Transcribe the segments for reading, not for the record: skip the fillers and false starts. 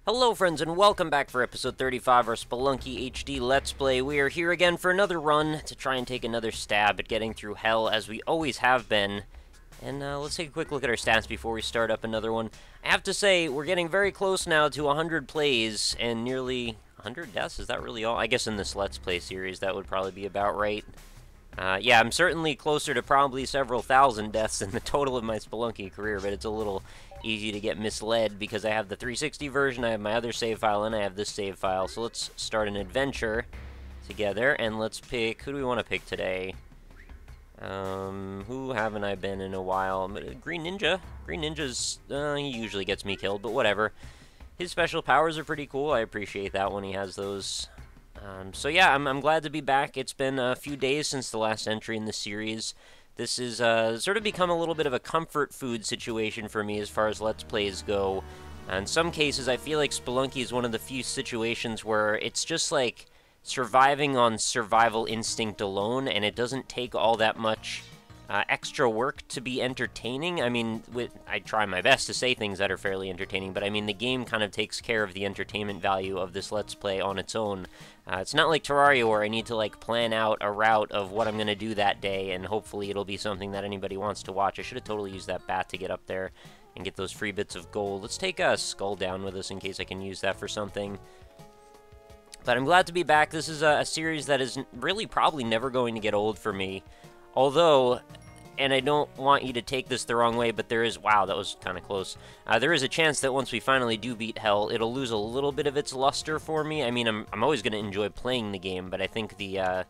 Hello friends and welcome back for episode 35 of our Spelunky HD Let's Play. We are here again for another run to try and take another stab at getting through hell as we always have been. And let's take a quick look at our stats before we start up another one. I have to say, we're getting very close now to 100 plays and nearly 100 deaths. Is that really all? I guess in this Let's Play series that would probably be about right. Yeah, I'm certainly closer to probably several thousand deaths in the total of my Spelunky career, but it's a little easy to get misled because I have the 360 version, I have my other save file, and I have this save file. So let's start an adventure together, and let's pick... Who do we want to pick today? Who haven't I been in a while? Green Ninja. Green Ninja's... he usually gets me killed, but whatever. His special powers are pretty cool. I appreciate that when he has those. So yeah, I'm glad to be back. It's been a few days since the last entry in the series. This is sort of become a little bit of a comfort food situation for me as far as Let's Plays go. In some cases, I feel like Spelunky is one of the few situations where it's just like surviving on survival instinct alone, and it doesn't take all that much extra work to be entertaining. I mean, I try my best to say things that are fairly entertaining, but I mean, the game kind of takes care of the entertainment value of this Let's Play on its own. It's not like Terraria where I need to, like, plan out a route of what I'm going to do that day, and hopefully it'll be something that anybody wants to watch. I should have totally used that bat to get up there and get those free bits of gold. Let's take a skull down with us in case I can use that for something. But I'm glad to be back. This is a series that is really probably never going to get old for me. Although, and I don't want you to take this the wrong way, but there is... Wow, that was kind of close. There is a chance that once we finally do beat hell, it'll lose a little bit of its luster for me. I mean, I'm always going to enjoy playing the game, but I think the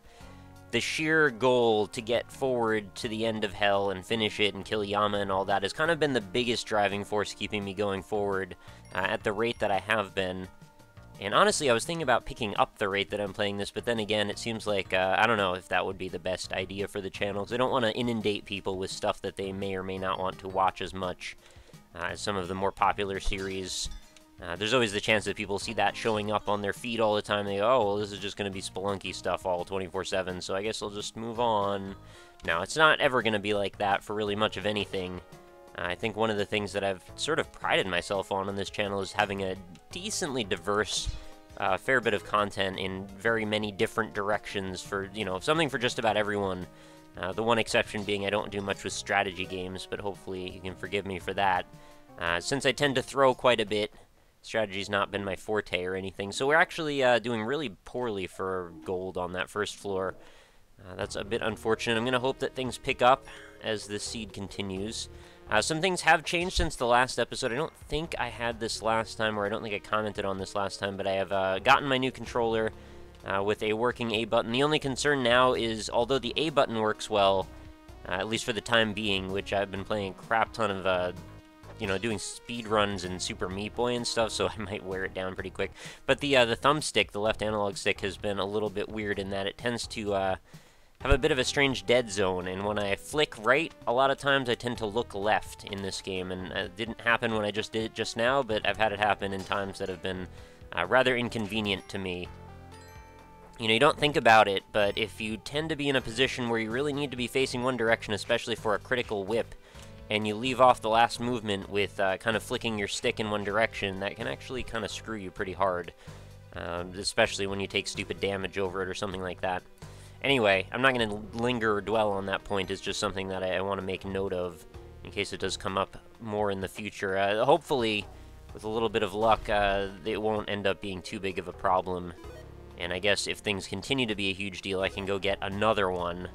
sheer goal to get forward to the end of hell and finish it and kill Yama and all that has kind of been the biggest driving force keeping me going forward at the rate that I have been. And honestly, I was thinking about picking up the rate that I'm playing this, but then again, it seems like, I don't know if that would be the best idea for the channel, because I don't want to inundate people with stuff that they may or may not want to watch as much as some of the more popular series. There's always the chance that people see that showing up on their feed all the time, they go, oh, well, this is just going to be Spelunky stuff all 24/7, so I guess I'll just move on. No, it's not ever going to be like that for really much of anything. I think one of the things that I've sort of prided myself on this channel is having a decently diverse fair bit of content in very many different directions for, you know, something for just about everyone. The one exception being I don't do much with strategy games, but hopefully you can forgive me for that. Since I tend to throw quite a bit, strategy's not been my forte or anything, so we're actually doing really poorly for gold on that first floor. That's a bit unfortunate. I'm going to hope that things pick up as this seed continues. Some things have changed since the last episode. I don't think I had this last time, or I don't think I commented on this last time, but I have gotten my new controller with a working A button. The only concern now is, although the A button works well, at least for the time being, which I've been playing a crap ton of, you know, doing speed runs and Super Meat Boy and stuff, so I might wear it down pretty quick. But the thumbstick, the left analog stick, has been a little bit weird in that it tends to have a bit of a strange dead zone, and when I flick right, a lot of times I tend to look left in this game, and it didn't happen when I just did it just now, but I've had it happen in times that have been rather inconvenient to me. You know, you don't think about it, but if you tend to be in a position where you really need to be facing one direction, especially for a critical whip, and you leave off the last movement with kind of flicking your stick in one direction, that can actually kind of screw you pretty hard, especially when you take stupid damage over it or something like that. Anyway, I'm not going to linger or dwell on that point. It's just something that I want to make note of in case it does come up more in the future. Hopefully, with a little bit of luck, it won't end up being too big of a problem. And I guess if things continue to be a huge deal, I can go get another one.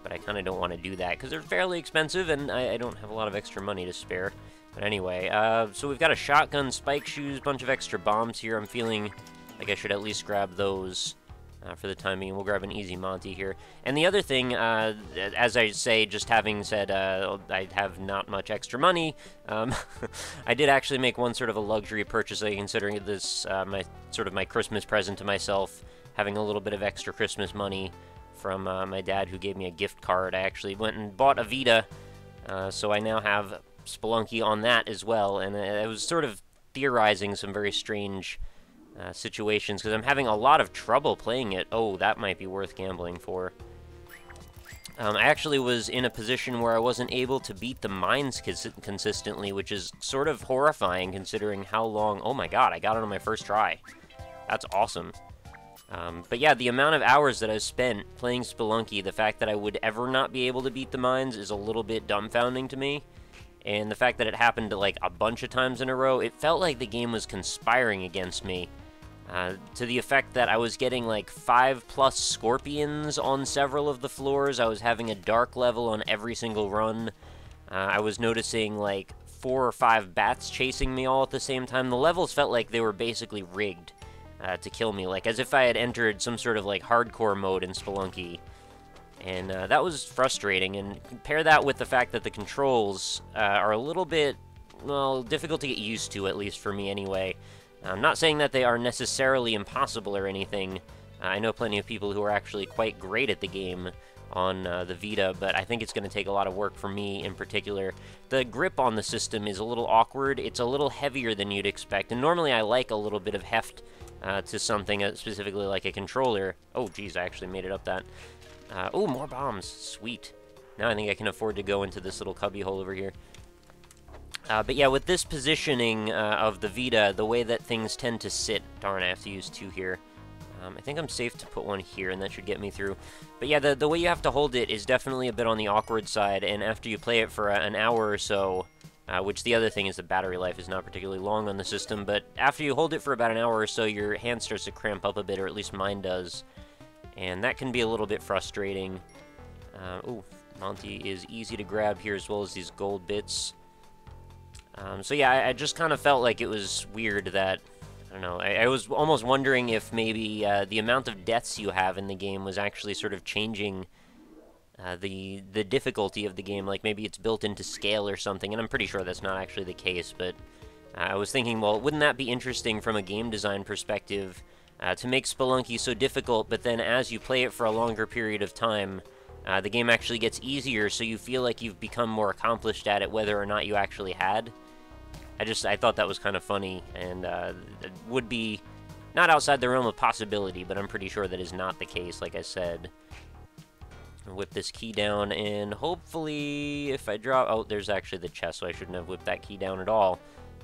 But I kind of don't want to do that because they're fairly expensive and I don't have a lot of extra money to spare. But anyway, so we've got a shotgun, spike shoes, bunch of extra bombs here. I'm feeling like I should at least grab those. For the time being, we'll grab an easy Monty here. And the other thing, as I say, just having said I have not much extra money, I did actually make one sort of a luxury purchase, considering this my Christmas present to myself, having a little bit of extra Christmas money from my dad, who gave me a gift card. I actually went and bought a Vita, so I now have Spelunky on that as well, and I was sort of theorizing some very strange situations, because I'm having a lot of trouble playing it. Oh, that might be worth gambling for. I actually was in a position where I wasn't able to beat the mines consistently, which is sort of horrifying considering how long... Oh my god, I got it on my first try. That's awesome. But yeah, the amount of hours that I spent playing Spelunky, the fact that I would ever not be able to beat the mines is a little bit dumbfounding to me. And the fact that it happened like a bunch of times in a row, it felt like the game was conspiring against me. To the effect that I was getting like 5+ scorpions on several of the floors. I was having a dark level on every single run. I was noticing like 4 or 5 bats chasing me all at the same time. The levels felt like they were basically rigged to kill me, like as if I had entered some sort of like hardcore mode in Spelunky. And that was frustrating, and compare that with the fact that the controls are a little bit, well, difficult to get used to, at least for me anyway. I'm not saying that they are necessarily impossible or anything. I know plenty of people who are actually quite great at the game on the Vita, but I think it's going to take a lot of work for me in particular. The grip on the system is a little awkward. It's a little heavier than you'd expect, and normally I like a little bit of heft to something, specifically like a controller. Oh, geez, I actually made it up that. Oh, more bombs. Sweet. Now I think I can afford to go into this little cubby hole over here. But yeah, with this positioning of the Vita, the way that things tend to sit... Darn, I have to use 2 here. I think I'm safe to put 1 here, and that should get me through. But yeah, the way you have to hold it is definitely a bit on the awkward side, and after you play it for an hour or so, which the other thing is the battery life is not particularly long on the system, but after you hold it for about an hour or so, your hand starts to cramp up a bit, or at least mine does. And that can be a little bit frustrating. Ooh, Monty is easy to grab here, as well as these gold bits. So yeah, I just kind of felt like it was weird that, I don't know, I was almost wondering if maybe the amount of deaths you have in the game was actually sort of changing the difficulty of the game, like maybe it's built into scale or something, and I'm pretty sure that's not actually the case, but I was thinking, well, wouldn't that be interesting from a game design perspective to make Spelunky so difficult, but then as you play it for a longer period of time, the game actually gets easier, so you feel like you've become more accomplished at it, whether or not you actually had. I thought that was kind of funny, and it would be not outside the realm of possibility, but I'm pretty sure that is not the case, like I said. I'll whip this key down, and hopefully, if I drop... Oh, there's actually the chest, so I shouldn't have whipped that key down at all.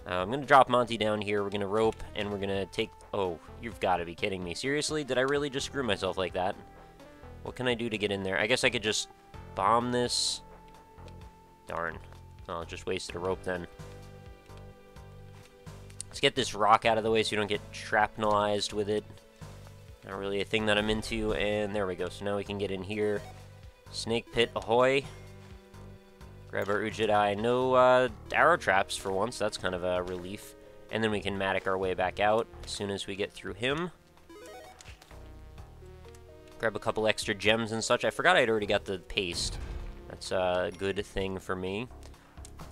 I'm going to drop Monty down here, we're going to rope, and we're going to take... Oh, you've got to be kidding me. Seriously? Did I really just screw myself like that? What can I do to get in there? I guess I could just bomb this. Darn. Oh, I just wasted a rope then. Let's get this rock out of the way so you don't get shrapnelized with it. Not really a thing that I'm into, and there we go. So now we can get in here. Snake pit, ahoy. Grab our Ujidai. No arrow traps for once. That's kind of a relief. And then we can Matic our way back out as soon as we get through him. Grab a couple extra gems and such. I forgot I'd already got the paste. That's a good thing for me.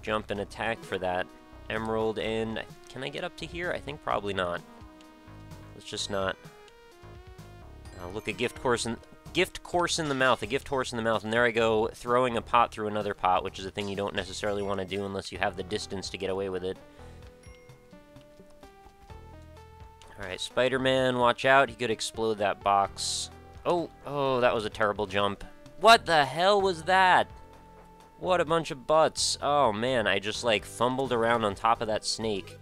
Jump and attack for that emerald, and can I get up to here? I think probably not. Let's just not. Look, a gift horse in the mouth, a gift horse in the mouth, and there I go, throwing a pot through another pot, which is a thing you don't necessarily want to do unless you have the distance to get away with it. Alright, Spider-Man, watch out, he could explode that box. Oh, that was a terrible jump. What the hell was that? What a bunch of butts. Oh man, I just like fumbled around on top of that snake.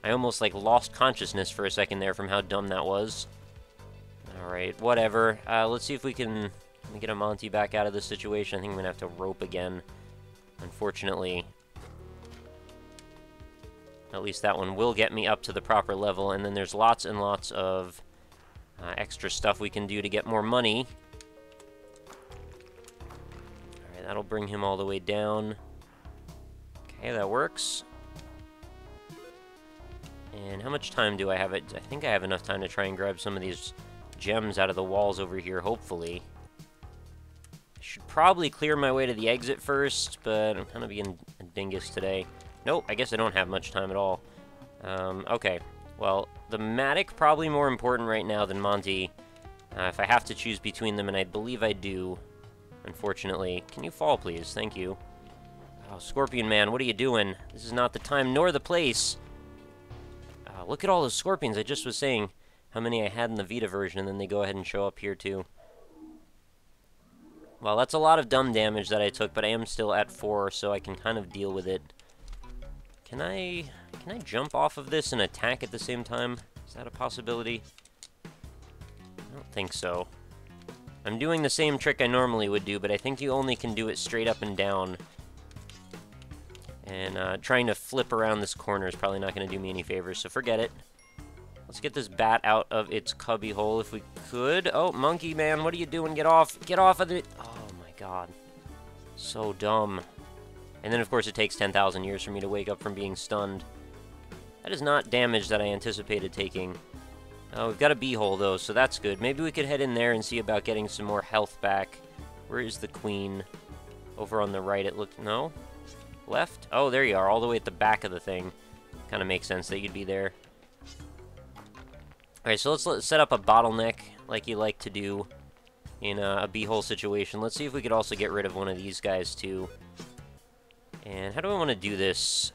I almost like lost consciousness for a second there from how dumb that was. Alright, whatever. Let's see if we can get a Monty back out of this situation. I think I'm gonna have to rope again. Unfortunately. At least that one will get me up to the proper level, and then there's lots and lots of extra stuff we can do to get more money. Alright, that'll bring him all the way down. Okay, that works. And how much time do I have? I think I have enough time to try and grab some of these gems out of the walls over here, hopefully. I should probably clear my way to the exit first, but I'm kind of being a dingus today. Nope, I guess I don't have much time at all. Okay, well, the Matic probably more important right now than Monty. If I have to choose between them, and I believe I do, unfortunately. Can you fall, please? Thank you. Oh, Scorpion Man, what are you doing? This is not the time nor the place. Look at all those scorpions. I just was saying how many I had in the Vita version, and then they go ahead and show up here, too. Well, that's a lot of dumb damage that I took, but I am still at 4, so I can kind of deal with it. Can I jump off of this and attack at the same time? Is that a possibility? I don't think so. I'm doing the same trick I normally would do, but I think you only can do it straight up and down. And trying to flip around this corner is probably not going to do me any favors, so forget it. Let's get this bat out of its cubby hole if we could. Oh, monkey man, what are you doing? Get off! Get off of it! Oh my god. So dumb. And then, of course, it takes 10,000 years for me to wake up from being stunned. That is not damage that I anticipated taking. We've got a bee-hole, though, so that's good. Maybe we could head in there and see about getting some more health back. Where is the queen? Over on the right, it looked... No? Left? Oh, there you are, all the way at the back of the thing. Kind of makes sense that you'd be there. Alright, so let's set up a bottleneck, like you like to do in a bee-hole situation. Let's see if we could also get rid of one of these guys, too. And how do I want to do this?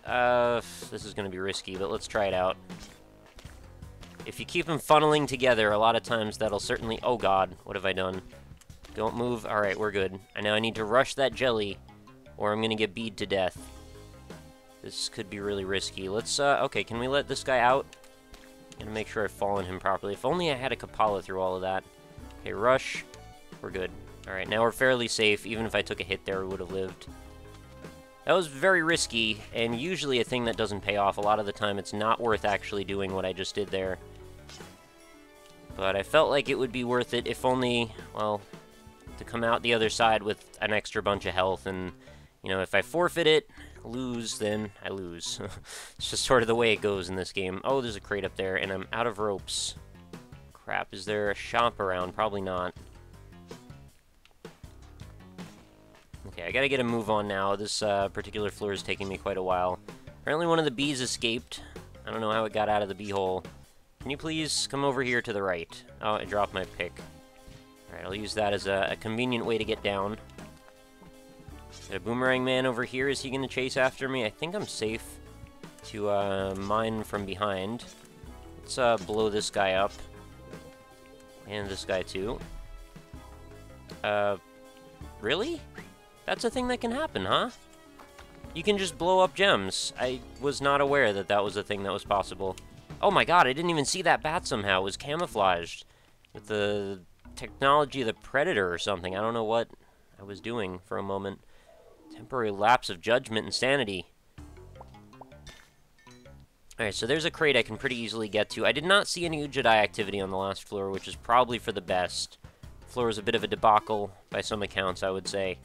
This is going to be risky, but let's try it out. If you keep them funneling together, a lot of times that'll certainly... Oh god, what have I done? Don't move. Alright, we're good. I know I need to rush that jelly, or I'm going to get beat to death. This could be really risky. Let's, okay, can we let this guy out? Gotta make sure I fall on him properly. If only I had a Kapala through all of that. Okay, rush. We're good. Alright, now we're fairly safe. Even if I took a hit there, we would have lived. That was very risky, and usually a thing that doesn't pay off. A lot of the time, it's not worth actually doing what I just did there. But I felt like it would be worth it if only, well, to come out the other side with an extra bunch of health. And, you know, if I forfeit it, lose, then I lose. It's just sort of the way it goes in this game. Oh, there's a crate up there, and I'm out of ropes. Crap, is there a shop around? Probably not. Okay, I gotta get a move on now. This particular floor is taking me quite a while. Apparently one of the bees escaped. I don't know how it got out of the bee hole. Can you please come over here to the right? Oh, I dropped my pick. Alright, I'll use that as a convenient way to get down. Got a boomerang man over here. Is he going to chase after me? I think I'm safe to mine from behind. Let's blow this guy up. And this guy too. Really? That's a thing that can happen, huh? You can just blow up gems. I was not aware that that was a thing that was possible. Oh my god, I didn't even see that bat somehow. It was camouflaged with the technology of the Predator or something. I don't know what I was doing for a moment. Temporary lapse of judgment and sanity. Alright, so there's a crate I can pretty easily get to. I did not see any Ujadai activity on the last floor, which is probably for the best. The floor is a bit of a debacle by some accounts, I would say.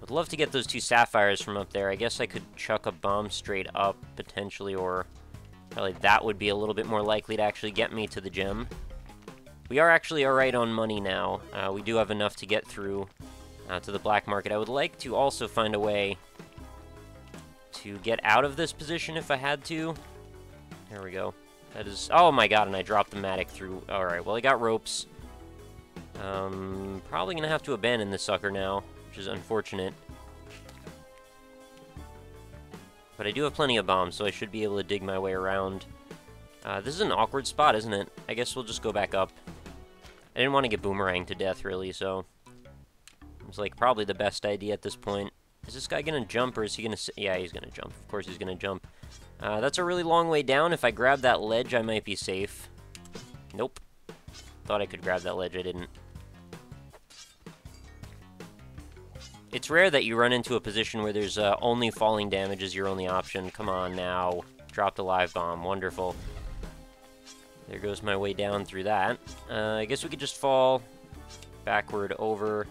Would love to get those 2 sapphires from up there. I guess I could chuck a bomb straight up, potentially, or probably that would be a little bit more likely to actually get me to the gem. We are actually alright on money now. We do have enough to get through to the black market. I would like to also find a way to get out of this position if I had to. There we go. That is... Oh my god, and I dropped the Matic through. Alright, well I got ropes. Probably gonna have to abandon this sucker now, which is unfortunate. But I do have plenty of bombs, so I should be able to dig my way around. This is an awkward spot, isn't it? I guess we'll just go back up. I didn't want to get boomeranged to death, really, so... It's like probably the best idea at this point. Is this guy gonna jump, or is he gonna... Yeah, he's gonna jump. Of course he's gonna jump. That's a really long way down. If I grab that ledge, I might be safe. Nope. Thought I could grab that ledge, I didn't. It's rare that you run into a position where there's only falling damage is your only option. Come on now. Dropped a live bomb. Wonderful. There goes my way down through that. I guess we could just fall backward over.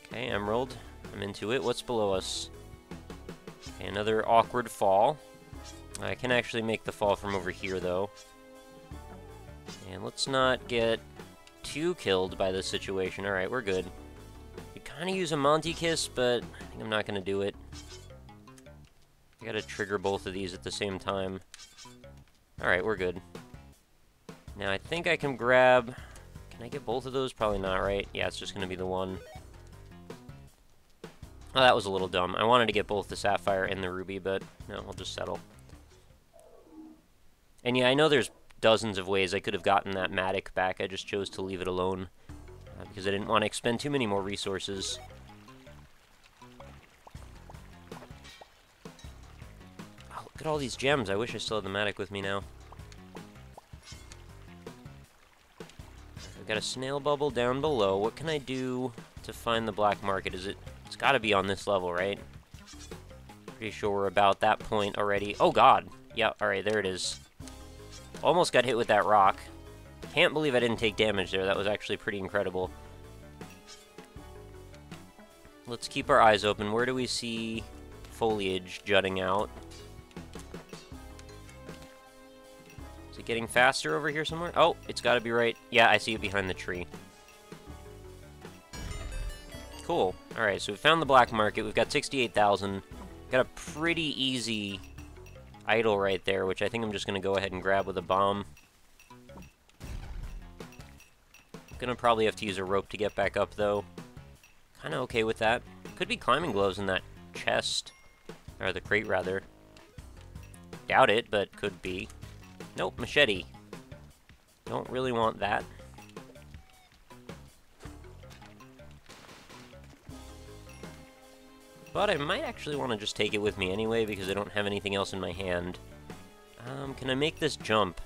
Okay, emerald. I'm into it. What's below us? Okay, another awkward fall. I can actually make the fall from over here, though. And let's not get too killed by this situation. Alright, we're good. You kind of use a Monty Kiss, but I think I'm not going to do it. I gotta trigger both of these at the same time. Alright, we're good. Now, I think I can grab... Can I get both of those? Probably not, right? Yeah, it's just going to be the one. Oh, that was a little dumb. I wanted to get both the sapphire and the ruby, but no, I'll just settle. And yeah, I know there's dozens of ways I could have gotten that Matic back. I just chose to leave it alone. because I didn't want to expend too many more resources. Oh, look at all these gems. I wish I still had the Matic with me now. I've got a snail bubble down below. What can I do to find the black market? It's got to be on this level, right? Pretty sure we're about that point already. Oh, God. Yeah, alright, there it is. Almost got hit with that rock. Can't believe I didn't take damage there. That was actually pretty incredible. Let's keep our eyes open. Where do we see foliage jutting out? Is it getting faster over here somewhere? Oh, it's got to be right. Yeah, I see it behind the tree. Cool. Alright, so we found the black market. We've got 68,000. Got a pretty easy idol right there, which I think I'm just going to go ahead and grab with a bomb. Gonna probably have to use a rope to get back up, though. Kind of okay with that. Could be climbing gloves in that chest. Or the crate, rather. Doubt it, but could be. Nope, machete. Don't really want that. But I might actually want to just take it with me anyway, because I don't have anything else in my hand. Can I make this jump?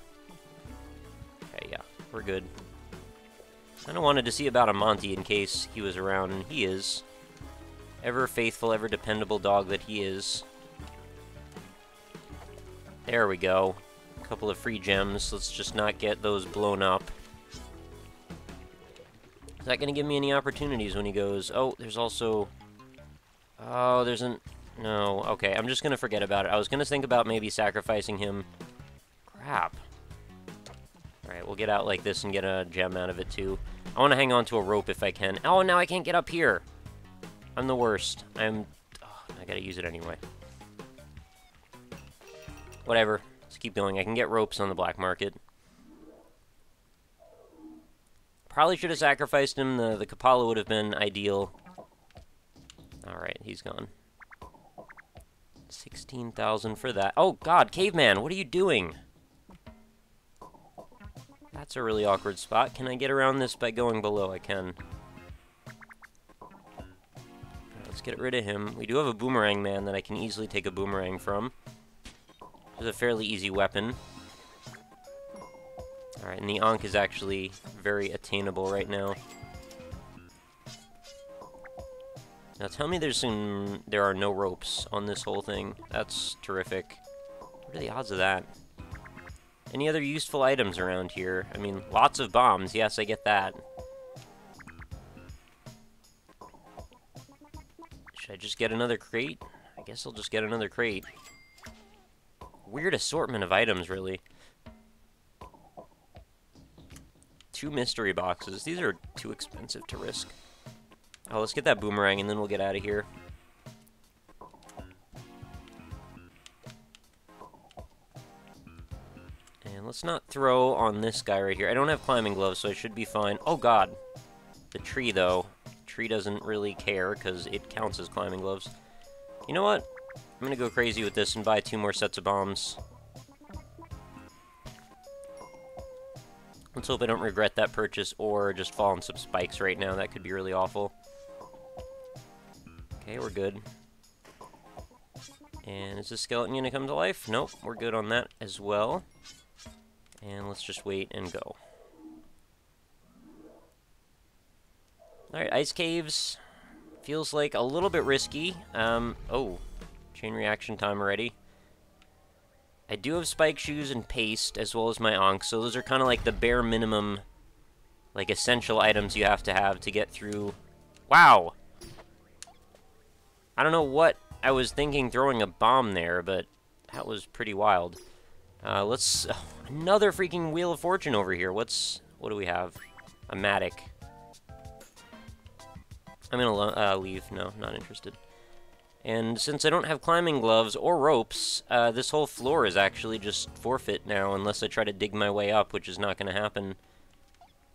Okay, yeah, we're good. I wanted to see about a Monty in case he was around, and he is. Ever faithful, ever dependable dog that he is. There we go. A couple of free gems. Let's just not get those blown up. Is that going to give me any opportunities when he goes... Oh, there's also... Oh, there's an... No, okay, I'm just going to forget about it. I was going to think about maybe sacrificing him. Crap. Alright, we'll get out like this and get a gem out of it, too. I want to hang on to a rope if I can. Oh, now I can't get up here. I'm the worst. I gotta use it anyway. Whatever. Let's keep going. I can get ropes on the black market. Probably should have sacrificed him. The Kapala would have been ideal. Alright, he's gone. 16,000 for that. Oh, God, caveman, what are you doing? That's a really awkward spot. Can I get around this by going below? I can. Let's get rid of him. We do have a boomerang man that I can easily take a boomerang from. It's a fairly easy weapon. Alright, and the Ankh is actually very attainable right now. Now tell me there are no ropes on this whole thing. That's terrific. What are the odds of that? Any other useful items around here? I mean, lots of bombs. Yes, I get that. Should I just get another crate? I guess I'll just get another crate. Weird assortment of items, really. 2 mystery boxes. These are too expensive to risk. Oh, let's get that boomerang and then we'll get out of here. And let's not throw on this guy right here. I don't have climbing gloves, so I should be fine. Oh, God. The tree, though. The tree doesn't really care because it counts as climbing gloves. You know what? I'm going to go crazy with this and buy 2 more sets of bombs. Let's hope I don't regret that purchase or just fall on some spikes right now. That could be really awful. Okay, we're good. And is this skeleton going to come to life? Nope, we're good on that as well. And let's just wait and go. Alright, ice caves. Feels like a little bit risky. Oh, chain reaction time already. I do have spike shoes and paste, as well as my Ankh, so those are kind of like the bare minimum, like, essential items you have to get through. Wow! I don't know what I was thinking throwing a bomb there, but that was pretty wild. Let's... Oh, another freaking Wheel of Fortune over here. What do we have? A Matic. I'm gonna leave. No, not interested. And since I don't have climbing gloves or ropes, this whole floor is actually just forfeit now, unless I try to dig my way up, which is not going to happen.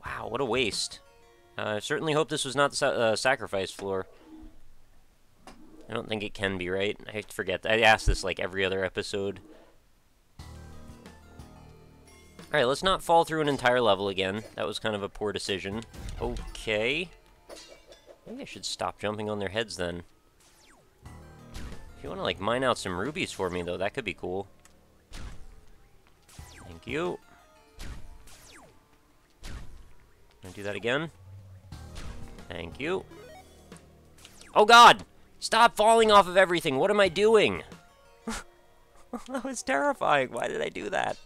Wow, what a waste. I certainly hope this was not the sacrifice floor. I don't think it can be, right? I forget. I ask this like every other episode. Alright, let's not fall through an entire level again. That was kind of a poor decision. Okay. Maybe I should stop jumping on their heads then. If you want to, like, mine out some rubies for me, though, that could be cool. Thank you. Can I do that again? Thank you. Oh, God! Stop falling off of everything! What am I doing? That was terrifying. Why did I do that?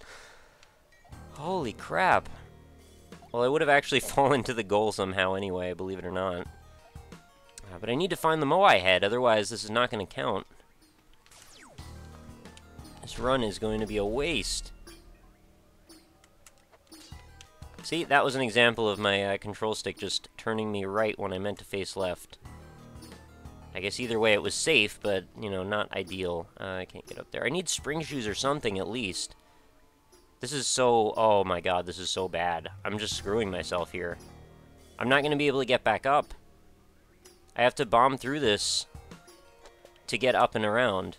Holy crap. Well, I would have actually fallen to the goal somehow anyway, believe it or not. But I need to find the Moai head, otherwise this is not going to count. This run is going to be a waste. See, that was an example of my control stick just turning me right when I meant to face left. I guess either way it was safe, but, you know, not ideal. I can't get up there. I need spring shoes or something at least. This is so... oh my god, this is so bad. I'm just screwing myself here. I'm not going to be able to get back up. I have to bomb through this to get up and around.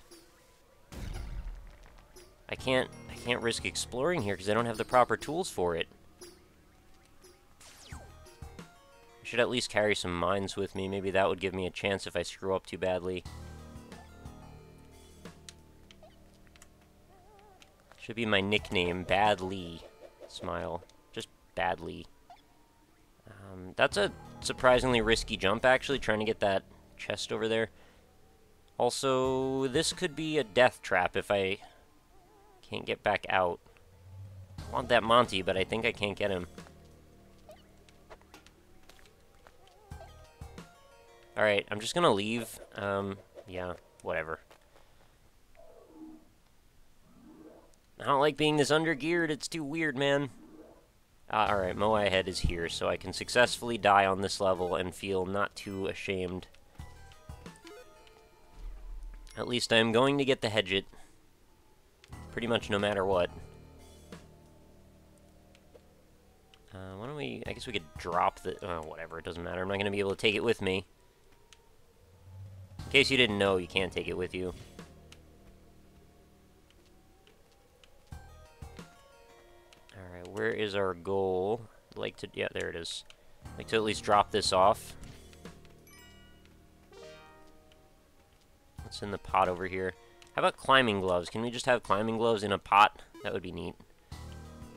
I can't risk exploring here because I don't have the proper tools for it. I should at least carry some mines with me. Maybe that would give me a chance if I screw up too badly. Should be my nickname, Badly. Smile. Just Badly. That's a surprisingly risky jump, actually, trying to get that chest over there. Also, this could be a death trap if I can't get back out. I want that Monty, but I think I can't get him. Alright, I'm just gonna leave. Yeah, whatever. I don't like being this under-geared, it's too weird, man. Alright, Moai head is here, so I can successfully die on this level and feel not too ashamed. At least I'm going to get the Hedget. Pretty much no matter what. Why don't we... I guess we could drop the... oh, whatever, it doesn't matter. I'm not going to be able to take it with me. In case you didn't know, you can't take it with you. Alright, where is our goal? I'd like to... yeah, there it is. I'd like to at least drop this off. What's in the pot over here? How about climbing gloves? Can we just have climbing gloves in a pot? That would be neat. I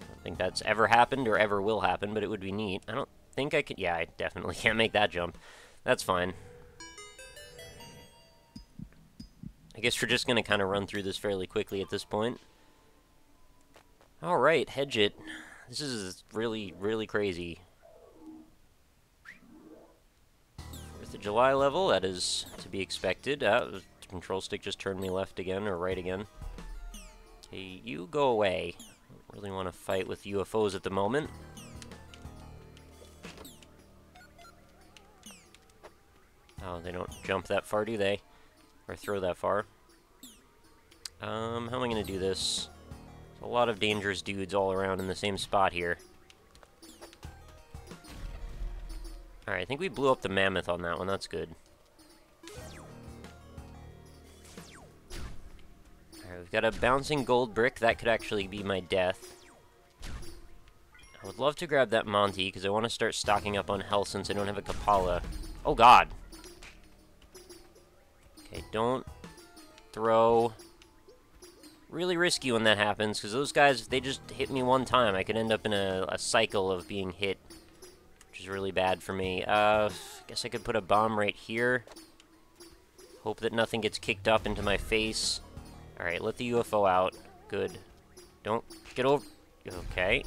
don't think that's ever happened or ever will happen, but it would be neat. I don't think I could... yeah, I definitely can't make that jump. That's fine. I guess we're just going to kind of run through this fairly quickly at this point. Alright, Hedget. This is really, really crazy. 4th of July level, that is to be expected. The control stick just turned me left again, or right again. Okay, you go away. I don't really want to fight with UFOs at the moment. Oh, they don't jump that far, do they? Or throw that far. How am I going to do this? There's a lot of dangerous dudes all around in the same spot here. Alright, I think we blew up the mammoth on that one. That's good. Alright, we've got a bouncing gold brick. That could actually be my death. I would love to grab that Monty, because I want to start stocking up on health since I don't have a Kapala. Oh, God! Okay, don't throw. Really risky when that happens, because those guys, if they just hit me one time, I could end up in a cycle of being hit, which is really bad for me. I guess I could put a bomb right here. Hope that nothing gets kicked up into my face. Alright, let the UFO out. Good. Don't get over... okay.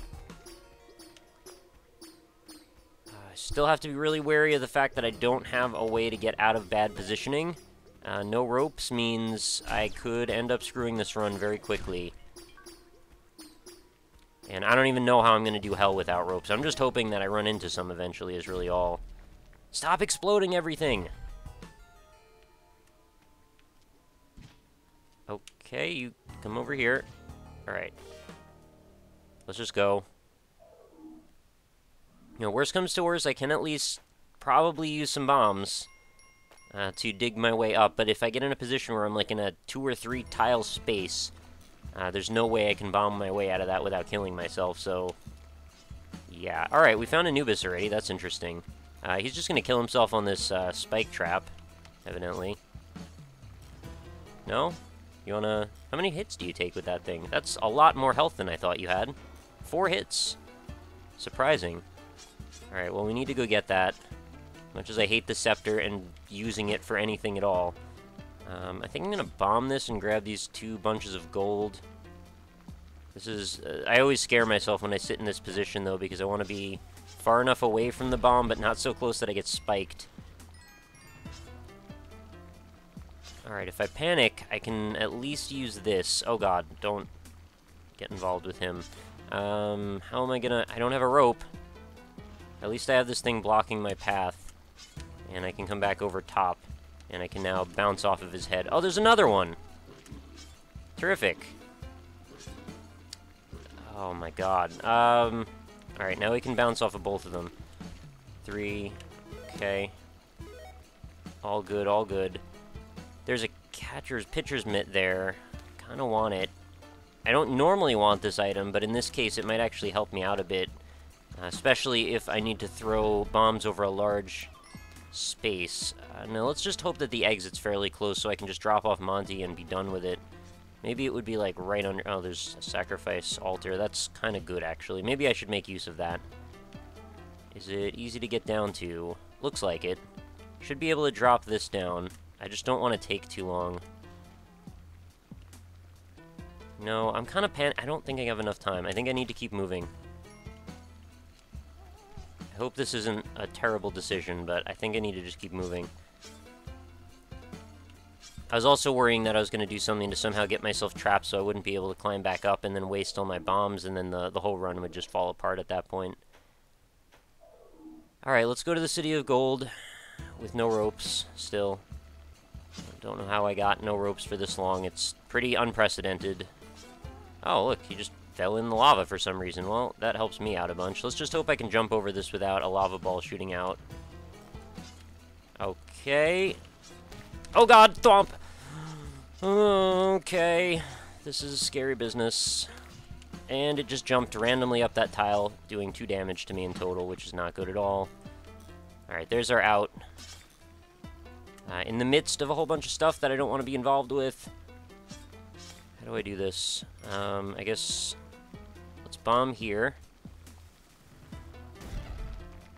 I still have to be really wary of the fact that I don't have a way to get out of bad positioning. No ropes means I could end up screwing this run very quickly. And I don't even know how I'm going to do hell without ropes. I'm just hoping that I run into some eventually is really all. Stop exploding everything! Okay, you come over here. Alright. Let's just go. You know, worst comes to worst, I can at least probably use some bombs. To dig my way up, but if I get in a position where I'm like in a 2 or 3 tile space, There's no way I can bomb my way out of that without killing myself, so... Yeah. Alright, we found Anubis already. That's interesting. He's just gonna kill himself on this spike trap, evidently. No? You wanna... How many hits do you take with that thing? That's a lot more health than I thought you had. 4 hits. Surprising. Alright, well, we need to go get that. Much as I hate the scepter and using it for anything at all. I think I'm gonna bomb this and grab these 2 bunches of gold. This is... I always scare myself when I sit in this position, though, because I want to be far enough away from the bomb, but not so close that I get spiked. Alright, if I panic, I can at least use this. Oh god, don't get involved with him. How am I gonna... I don't have a rope. At least I have this thing blocking my path. And I can come back over top. And I can now bounce off of his head. Oh, there's another one! Terrific. Oh my god. Alright, now we can bounce off of both of them. 3. Okay. All good, all good. There's a pitcher's mitt there. Kinda want it. I don't normally want this item, but in this case it might actually help me out a bit. Especially if I need to throw bombs over a large space. Now let's just hope that the exit's fairly close so I can just drop off Monty and be done with it. Maybe it would be like right under... Oh, there's a sacrifice altar. That's kind of good, actually. Maybe I should make use of that. Is it easy to get down to? Looks like it. Should be able to drop this down. I just don't want to take too long. No, I'm kind of I don't think I have enough time. I think I need to keep moving. I hope this isn't a terrible decision, but I think I need to just keep moving. I was also worrying that I was going to do something to somehow get myself trapped so I wouldn't be able to climb back up and then waste all my bombs, and then the whole run would just fall apart at that point. Alright, let's go to the City of Gold with no ropes, still. Don't know how I got no ropes for this long. It's pretty unprecedented. Oh, look, he just fell in the lava for some reason. Well, that helps me out a bunch. Let's just hope I can jump over this without a lava ball shooting out. Okay. Oh god, thwomp! Okay. This is scary business. And it just jumped randomly up that tile, doing 2 damage to me in total, which is not good at all. Alright, there's our out. In the midst of a whole bunch of stuff that I don't want to be involved with. How do I do this? I guess... Let's bomb here.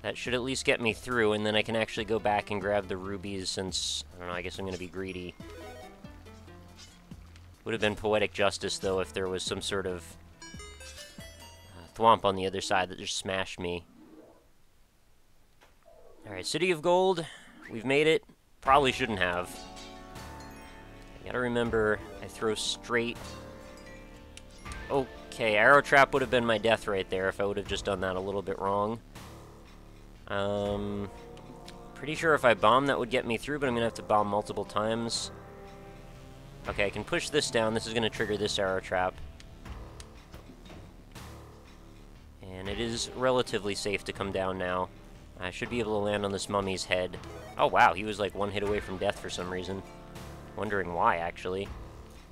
That should at least get me through, and then I can actually go back and grab the rubies since... I don't know, I guess I'm going to be greedy. Would have been poetic justice, though, if there was some sort of... thwomp on the other side that just smashed me. Alright, City of Gold. We've made it. Probably shouldn't have. I gotta remember, I throw straight... Okay, arrow trap would have been my death right there if I would have just done that a little bit wrong. Pretty sure if I bomb that would get me through, but I'm gonna have to bomb multiple times. Okay, I can push this down. This is gonna trigger this arrow trap. And it is relatively safe to come down now. I should be able to land on this mummy's head. Oh wow, he was like 1 hit away from death for some reason. Wondering why, actually.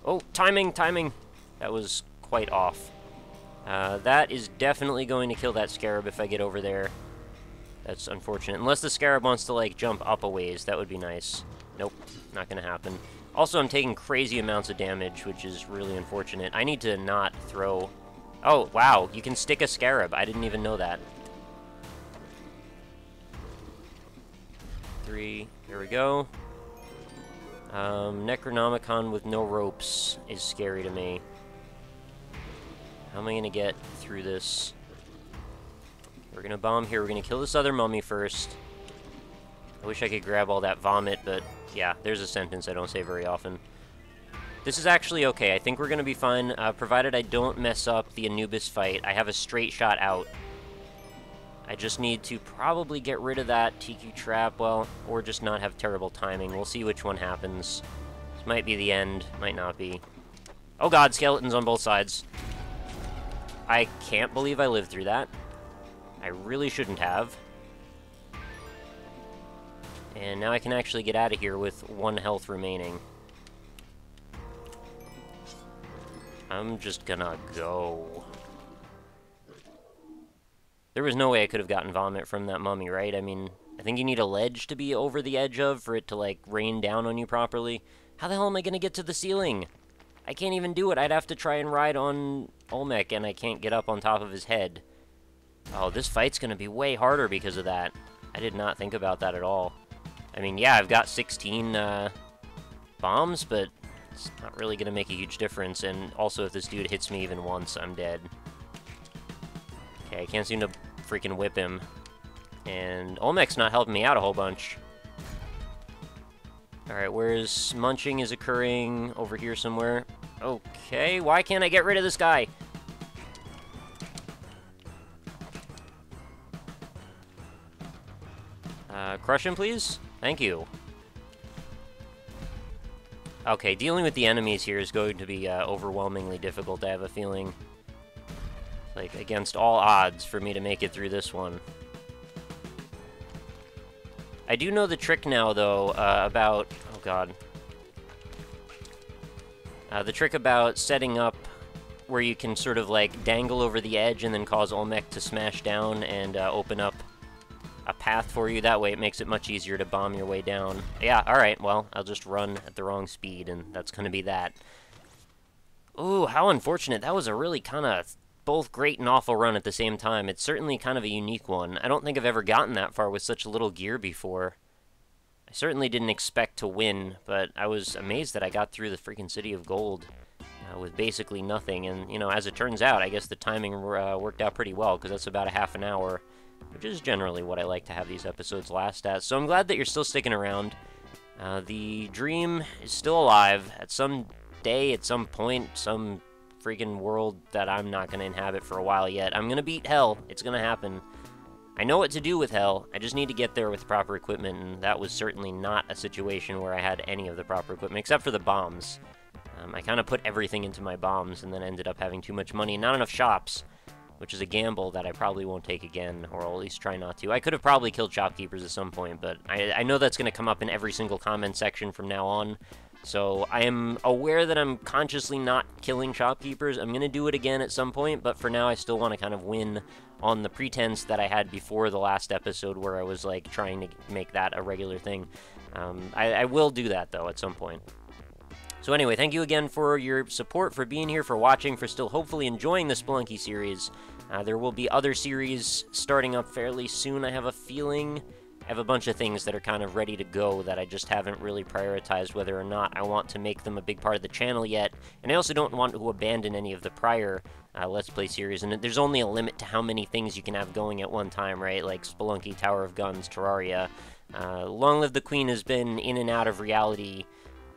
Oh, timing, timing! That was quite off. That is definitely going to kill that scarab if I get over there. That's unfortunate. Unless the scarab wants to, like, jump up a ways, that would be nice. Nope, not gonna happen. Also, I'm taking crazy amounts of damage, which is really unfortunate. I need to not throw... Oh, wow, you can stick a scarab. I didn't even know that. 3, here we go. Necronomicon with no ropes is scary to me. How am I gonna get through this? We're gonna bomb here. We're gonna kill this other mummy first. I wish I could grab all that vomit, but yeah, there's a sentence I don't say very often. This is actually okay. I think we're gonna be fine, provided I don't mess up the Anubis fight. I have a straight shot out. I just need to probably get rid of that TQ trap, well, or just not have terrible timing. We'll see which one happens. This might be the end, might not be. Oh god, skeletons on both sides. I can't believe I lived through that. I really shouldn't have. And now I can actually get out of here with 1 health remaining. I'm just gonna go. There was no way I could have gotten vomit from that mummy, right? I mean, I think you need a ledge to be over the edge of for it to, like, rain down on you properly. How the hell am I gonna get to the ceiling? I can't even do it. I'd have to try and ride on Olmec, and I can't get up on top of his head. Oh, this fight's gonna be way harder because of that. I did not think about that at all. I mean, yeah, I've got 16 bombs, but it's not really gonna make a huge difference. And also, if this dude hits me even once, I'm dead. Okay, I can't seem to freaking whip him. And Olmec's not helping me out a whole bunch. Alright, where's munching is occurring? Over here somewhere. Okay, why can't I get rid of this guy? Crush him, please? Thank you. Okay, dealing with the enemies here is going to be overwhelmingly difficult, I have a feeling. Like, against all odds for me to make it through this one. I do know the trick now, though, about... Oh, God. The trick about setting up where you can sort of, like, dangle over the edge and then cause Olmec to smash down and open up a path for you. That way it makes it much easier to bomb your way down. Yeah, alright, well, I'll just run at the wrong speed, and that's gonna be that. Ooh, how unfortunate. That was a really kind of both great and awful run at the same time. It's certainly kind of a unique one. I don't think I've ever gotten that far with such little gear before. I certainly didn't expect to win, but I was amazed that I got through the freaking City of Gold with basically nothing. And, you know, as it turns out, I guess the timing worked out pretty well, because that's about a half an hour, which is generally what I like to have these episodes last at. So I'm glad that you're still sticking around. The dream is still alive. At some day, at some point, some freaking world that I'm not going to inhabit for a while yet, I'm going to beat Hell. It's going to happen. I know what to do with Hell. I just need to get there with proper equipment, and that was certainly not a situation where I had any of the proper equipment, except for the bombs. I kind of put everything into my bombs, and then ended up having too much money and not enough shops, which is a gamble that I probably won't take again, or I'll at least try not to. I could have probably killed shopkeepers at some point, but I know that's going to come up in every single comment section from now on. So I am aware that I'm consciously not killing shopkeepers. I'm going to do it again at some point, but for now I still want to kind of win on the pretense that I had before the last episode where I was like trying to make that a regular thing. I will do that though at some point. So anyway, thank you again for your support, for being here, for watching, for still hopefully enjoying the Spelunky series. There will be other series starting up fairly soon, I have a feeling. I have a bunch of things that are kind of ready to go that I just haven't really prioritized whether or not I want to make them a big part of the channel yet. And I also don't want to abandon any of the prior Let's Play series. And there's only a limit to how many things you can have going at one time, right? Like Spelunky, Tower of Guns, Terraria. Long Live the Queen has been in and out of reality.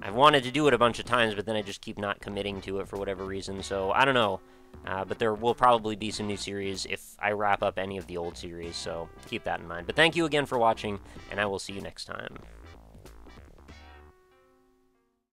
I've wanted to do it a bunch of times, but then I just keep not committing to it for whatever reason. So, I don't know. But there will probably be some new series if I wrap up any of the old series, so keep that in mind. But thank you again for watching, and I will see you next time.